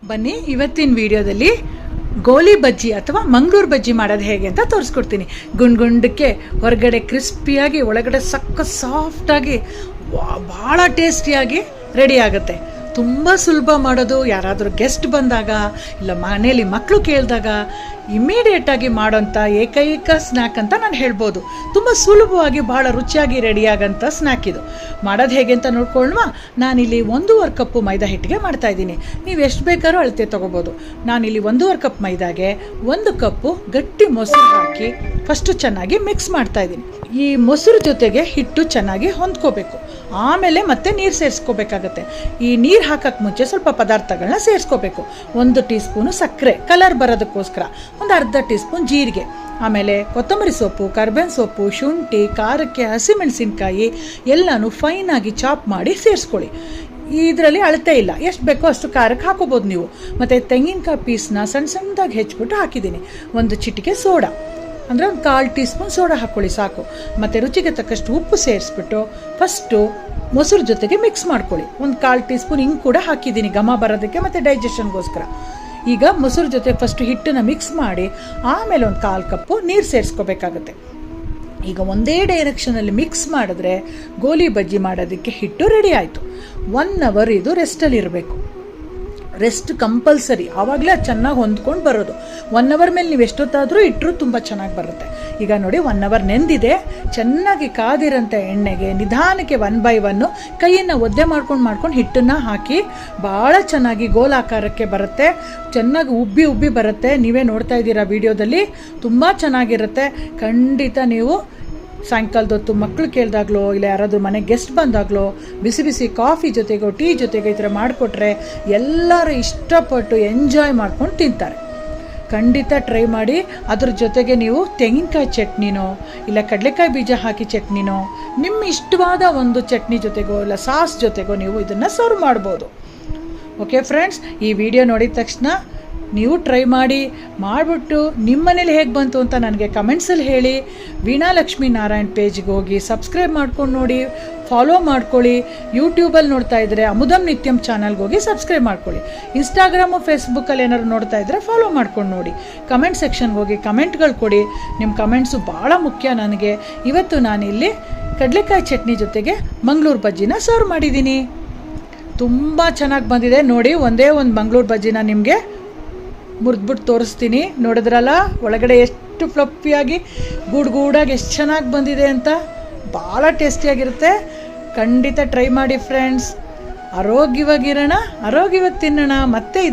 ಬನ್ನಿ ಇವತ್ತಿನ ವಿಡಿಯೋದಲ್ಲಿ ಗೋಲಿ ಬಜ್ಜಿ ಅಥವಾ ಮಂಗಳೂರು ಬಜ್ಜಿ ಮಾಡೋದು ಹೇಗೆ ಅಂತ ತೋರಿಸ್ಕೊಡ್ತೀನಿ. ಗುಂಡ್ಗುಂಡಕ್ಕೆ ಹೊರಗಡೆ ಕ್ರಿಸ್ಪಿಯಾಗಿ ಒಳಗಡೆ ಸಕ್ಕ ಸಾಫ್ಟಾಗಿ ಭಾಳ ಟೇಸ್ಟಿಯಾಗಿ ರೆಡಿ ಆಗುತ್ತೆ. ತುಂಬ ಸುಲಭ ಮಾಡೋದು. ಯಾರಾದರೂ ಗೆಸ್ಟ್ ಬಂದಾಗ ಇಲ್ಲ ಮನೇಲಿ ಮಕ್ಕಳು ಕೇಳಿದಾಗ ಇಮ್ಮಿಡಿಯೇಟಾಗಿ ಮಾಡೋಂಥ ಏಕೈಕ ಸ್ನ್ಯಾಕ್ ಅಂತ ನಾನು ಹೇಳ್ಬೋದು. ತುಂಬ ಸುಲಭವಾಗಿ ಭಾಳ ರುಚಿಯಾಗಿ ರೆಡಿಯಾಗಂಥ ಸ್ನ್ಯಾಕ್ ಇದು. ಮಾಡೋದು ಹೇಗೆ ಅಂತ ನೋಡ್ಕೊಳ್ಳುವ. ನಾನಿಲ್ಲಿ 1.5 ಕಪ್ಪು ಮೈದಾ ಹಿಟ್ಟಿಗೆ ಮಾಡ್ತಾಯಿದ್ದೀನಿ. ನೀವು ಎಷ್ಟು ಬೇಕಾದ್ರೂ ಅಳತೆ ತೊಗೋಬೋದು. ನಾನಿಲ್ಲಿ 1.5 ಕಪ್ ಮೈದಾಗೆ 1 ಕಪ್ಪು ಗಟ್ಟಿ ಮೊಸರು ಹಾಕಿ ಫಸ್ಟು ಚೆನ್ನಾಗಿ ಮಿಕ್ಸ್ ಮಾಡ್ತಾಯಿದ್ದೀನಿ. ಈ ಮೊಸರು ಜೊತೆಗೆ ಹಿಟ್ಟು ಚೆನ್ನಾಗಿ ಹೊಂದ್ಕೋಬೇಕು. ಆಮೇಲೆ ಮತ್ತೆ ನೀರು ಸೇರಿಸ್ಕೋಬೇಕಾಗತ್ತೆ. ಈ ನೀರು ಹಾಕೋಕ್ಕೆ ಮುಂಚೆ ಸ್ವಲ್ಪ ಪದಾರ್ಥಗಳನ್ನ ಸೇರಿಸ್ಕೋಬೇಕು. 1 ಟೀ ಸ್ಪೂನು ಸಕ್ಕರೆ ಕಲರ್ ಬರೋದಕ್ಕೋಸ್ಕರ, ಒಂದು ಅರ್ಧ ಟೀ ಸ್ಪೂನ್ ಜೀರಿಗೆ, ಆಮೇಲೆ ಕೊತ್ತಂಬರಿ ಸೊಪ್ಪು, ಕರ್ಬೇವಿನ ಸೊಪ್ಪು, ಶುಂಠಿ, ಖಾರಕ್ಕೆ ಹಸಿಮೆಣಸಿನ್ಕಾಯಿ ಎಲ್ಲನೂ ಫೈನಾಗಿ ಚಾಪ್ ಮಾಡಿ ಸೇರಿಸ್ಕೊಳ್ಳಿ. ಇದರಲ್ಲಿ ಅಳತೆ ಇಲ್ಲ, ಎಷ್ಟು ಬೇಕೋ ಅಷ್ಟು ಖಾರಕ್ಕೆ ಹಾಕೋಬೋದು ನೀವು. ಮತ್ತು ತೆಂಗಿನಕಾಯಿ ಪೀಸ್ನ ಸಣ್ಣ ಸಣ್ಣದಾಗಿ ಹೆಚ್ಚಿಬಿಟ್ಟು ಹಾಕಿದ್ದೀನಿ. 1 ಚಿಟಿಕೆ ಸೋಡಾ ಅಂದರೆ ಒಂದು 1/4 ಟೀ ಸ್ಪೂನ್ ಸೋಡಾ ಹಾಕ್ಕೊಳ್ಳಿ ಸಾಕು. ಮತ್ತು ರುಚಿಗೆ ತಕ್ಕಷ್ಟು ಉಪ್ಪು ಸೇರಿಸ್ಬಿಟ್ಟು ಫಸ್ಟು ಮೊಸರು ಜೊತೆಗೆ ಮಿಕ್ಸ್ ಮಾಡ್ಕೊಳ್ಳಿ. ಒಂದು 1/4 ಟೀ ಸ್ಪೂನ್ ಹಿಂಗೆ ಕೂಡ ಹಾಕಿದ್ದೀನಿ ಘಮ ಬರೋದಕ್ಕೆ ಮತ್ತು ಡೈಜೆಷನ್ಗೋಸ್ಕರ. ಈಗ ಮೊಸರು ಜೊತೆ ಫಸ್ಟು ಹಿಟ್ಟನ್ನು ಮಿಕ್ಸ್ ಮಾಡಿ ಆಮೇಲೆ ಒಂದು 1/4 ಕಪ್ಪು ನೀರು ಸೇರಿಸ್ಕೋಬೇಕಾಗತ್ತೆ. ಈಗ ಒಂದೇ ಡೈರೆಕ್ಷನಲ್ಲಿ ಮಿಕ್ಸ್ ಮಾಡಿದ್ರೆ ಗೋಲಿ ಬಜ್ಜಿ ಮಾಡೋದಕ್ಕೆ ಹಿಟ್ಟು ರೆಡಿ ಆಯಿತು. 1 ಅವರ್ ಇದು ರೆಸ್ಟಲ್ಲಿ ಇರಬೇಕು. ರೆಸ್ಟ್ ಕಂಪಲ್ಸರಿ, ಆವಾಗಲೇ ಅದು ಚೆನ್ನಾಗಿ ಹೊಂದ್ಕೊಂಡು ಬರೋದು. 1 ಅವರ್ ಮೇಲೆ ನೀವು ಎಷ್ಟೊತ್ತಾದರೂ ಇಟ್ಟರೂ ತುಂಬ ಚೆನ್ನಾಗಿ ಬರುತ್ತೆ. ಈಗ ನೋಡಿ 1 ಅವರ್ ನೆಂದಿದೆ. ಚೆನ್ನಾಗಿ ಕಾದಿರೋಂಥ ಎಣ್ಣೆಗೆ ನಿಧಾನಕ್ಕೆ 1 ಬೈ 1 ಕೈಯನ್ನು ಒದ್ದೆ ಮಾಡ್ಕೊಂಡು ಹಿಟ್ಟನ್ನು ಹಾಕಿ ಭಾಳ ಚೆನ್ನಾಗಿ ಗೋಲಾಕಾರಕ್ಕೆ ಬರುತ್ತೆ. ಚೆನ್ನಾಗಿ ಉಬ್ಬಿ ಬರುತ್ತೆ. ನೀವೇ ನೋಡ್ತಾ ಇದ್ದೀರಾ ವಿಡಿಯೋದಲ್ಲಿ, ತುಂಬ ಚೆನ್ನಾಗಿರುತ್ತೆ. ಖಂಡಿತ ನೀವು ಸಾಯಂಕಾಲದ ಹೊತ್ತು ಮಕ್ಕಳು ಕೇಳಿದಾಗಲೋ ಇಲ್ಲ ಯಾರಾದರೂ ಮನೆಗೆ ಗೆಸ್ಟ್ ಬಂದಾಗಲೋ ಬಿಸಿ ಬಿಸಿ ಕಾಫಿ ಜೊತೆಗೋ ಟೀ ಜೊತೆಗೋ ಈ ಥರ ಮಾಡಿಕೊಟ್ರೆ ಎಲ್ಲರೂ ಇಷ್ಟಪಟ್ಟು ಎಂಜಾಯ್ ಮಾಡ್ಕೊಂಡು ತಿಂತಾರೆ. ಖಂಡಿತ ಟ್ರೈ ಮಾಡಿ. ಅದ್ರ ಜೊತೆಗೆ ನೀವು ತೆಂಗಿನಕಾಯಿ ಚಟ್ನಿನೋ ಇಲ್ಲ ಕಡಲೆಕಾಯಿ ಬೀಜ ಹಾಕಿ ಚಟ್ನಿನೋ ನಿಮ್ಮ ಇಷ್ಟವಾದ ಒಂದು ಚಟ್ನಿ ಜೊತೆಗೋ ಇಲ್ಲ ಸಾಸ್ ಜೊತೆಗೋ ನೀವು ಇದನ್ನು ಸರ್ವ್ ಮಾಡ್ಬೋದು. ಓಕೆ ಫ್ರೆಂಡ್ಸ್, ಈ ವಿಡಿಯೋ ನೋಡಿದ ತಕ್ಷಣ ನೀವು ಟ್ರೈ ಮಾಡಿಬಿಟ್ಟು ನಿಮ್ಮ ಮನೇಲಿ ಹೇಗೆ ಬಂತು ಅಂತ ನನಗೆ ಕಮೆಂಟ್ಸಲ್ಲಿ ಹೇಳಿ. ವೀಣಾ ಲಕ್ಷ್ಮೀ ನಾರಾಯಣ್ ಪೇಜ್ಗೆ ಹೋಗಿ ಸಬ್ಸ್ಕ್ರೈಬ್ ಮಾಡ್ಕೊಂಡು ನೋಡಿ, ಫಾಲೋ ಮಾಡ್ಕೊಳ್ಳಿ. ಯೂಟ್ಯೂಬಲ್ಲಿ ನೋಡ್ತಾ ಇದ್ದರೆ ಅಮುದಂ ನಿತ್ಯಂ ಚಾನಲ್ಗೆ ಹೋಗಿ ಸಬ್ಸ್ಕ್ರೈಬ್ ಮಾಡ್ಕೊಳ್ಳಿ. ಇನ್ಸ್ಟಾಗ್ರಾಮು ಫೇಸ್ಬುಕ್ಕಲ್ಲಿ ಏನಾದ್ರು ನೋಡ್ತಾ ಇದ್ದರೆ ಫಾಲೋ ಮಾಡ್ಕೊಂಡು ನೋಡಿ. ಕಮೆಂಟ್ ಸೆಕ್ಷನ್ಗೆ ಹೋಗಿ ಕಮೆಂಟ್ಗಳು ಕೊಡಿ. ನಿಮ್ಮ ಕಮೆಂಟ್ಸು ಭಾಳ ಮುಖ್ಯ ನನಗೆ. ಇವತ್ತು ನಾನಿಲ್ಲಿ ಕಡಲೆಕಾಯಿ ಚಟ್ನಿ ಜೊತೆಗೆ ಮಂಗಳೂರು ಬಜ್ಜಿನ ಸರ್ವ್ ಮಾಡಿದ್ದೀನಿ. ತುಂಬ ಚೆನ್ನಾಗಿ ಬಂದಿದೆ. ನೋಡಿ, ಒಂದೇ ಒಂದು ಮಂಗಳೂರು ಬಜ್ಜಿನ ನಿಮಗೆ ಮುರಿದ್ಬಿಟ್ಟು ತೋರಿಸ್ತೀನಿ. ನೋಡಿದ್ರಲ್ಲ ಒಳಗಡೆ ಎಷ್ಟು ಫ್ಲಫಿಯಾಗಿ ಗೂಡಾಗಿ ಎಷ್ಟು ಚೆನ್ನಾಗಿ ಬಂದಿದೆ ಅಂತ. ಭಾಳ ಟೇಸ್ಟಿಯಾಗಿರುತ್ತೆ. ಖಂಡಿತ ಟ್ರೈ ಮಾಡಿ ಫ್ರೆಂಡ್ಸ್. ಆರೋಗ್ಯವಾಗಿರೋಣ, ಆರೋಗ್ಯವಾಗಿ ತಿನ್ನೋಣ. ಮತ್ತೆ ಇದೆ